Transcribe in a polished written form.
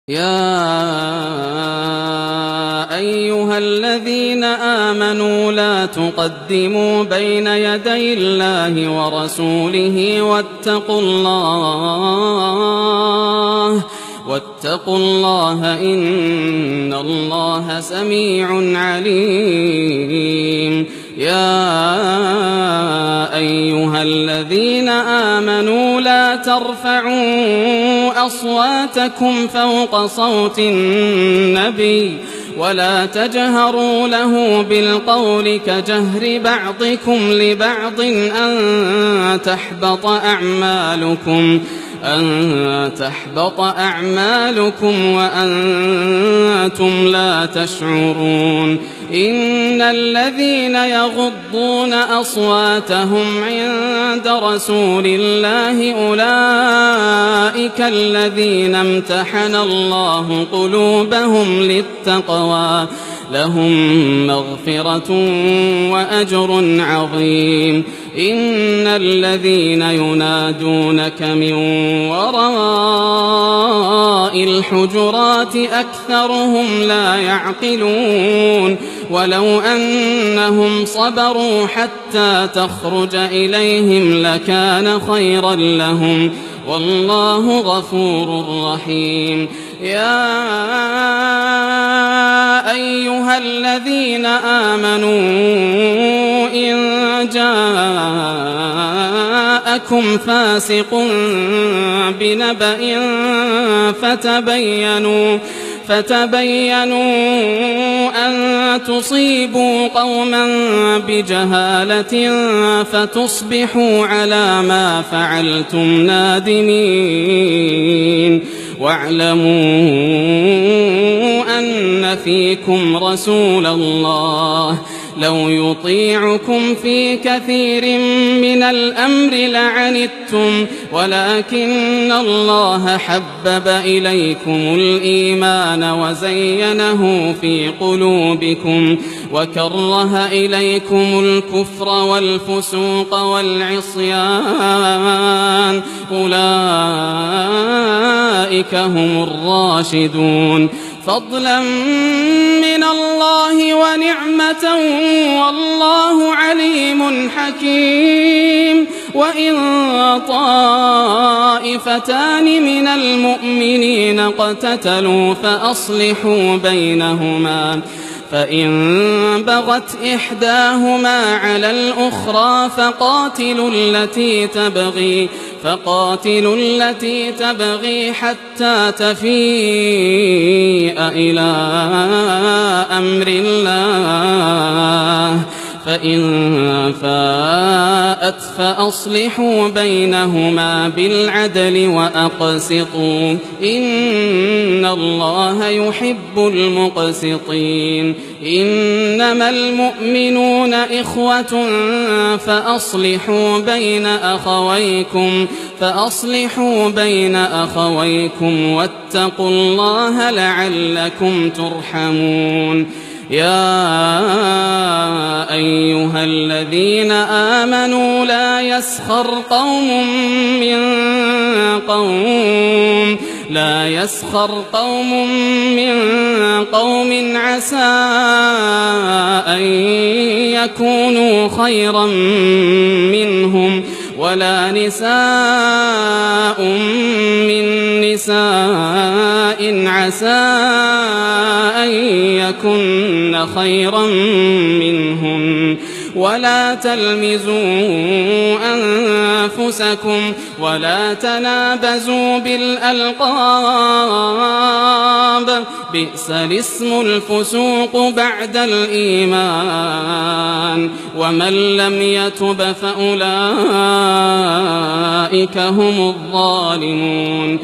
يا أيها الذين آمنوا لا تقدموا بين يدي الله ورسوله واتقوا الله إن الله سميع عليم. يا أيها الذين آمنوا لا ترفعوا أصواتكم فوق صوت النبي ولا تجهروا له بالقول كجهر بعضكم لبعض أن تحبط أعمالكم وأنتم لا تشعرون. إن الذين يغضون أصواتهم عند رسول الله أولئك الذين امتحن الله قلوبهم للتقوى لهم مغفرة وأجر عظيم. إن الذين ينادونك من وراء الحجرات أكثرهم لا يعقلون. ولو أنهم صبروا حتى تخرج إليهم لكان خيرا لهم والله غفور رحيم. يا أيها الذين آمنوا إن جاءكم فاسق بنبأ فتبينوا أن تصيبوا قوما بجهالة فتصبحوا على ما فعلتم نادمين. واعلموا أن فيكم رسول الله لو يطيعكم في كثير من الأمر لعنتم ولكن الله حبب إليكم الإيمان وزينه في قلوبكم وكره إليكم الكفر والفسوق والعصيان أولئك هم الراشدون فضلا من الله ونعمة والله عليم حكيم. وإن طائفتان من المؤمنين اقتتلوا فأصلحوا بينهما فإن بغت إحداهما على الأخرى فقاتلوا التي تبغي حتى تفيء إلى أمر الله فإن فاءت فأصلحوا بينهما بالعدل وأقسطوا إن الله يحب المقسطين. إنما المؤمنون إخوة فأصلحوا بين أخويكم واتقوا الله لعلكم ترحمون. يا أيها الذين آمنوا لا يسخر قوم من قوم عسى أن يكونوا خيرا منهم ولا نساء من نساء عسى أن يكن خيرا منهم ولا تلمزوا أنفسكم ولا تنابزوا بالألقاب بئس الاسم الفسوق بعد الإيمان ومن لم يتب فأولئك هم الظالمون.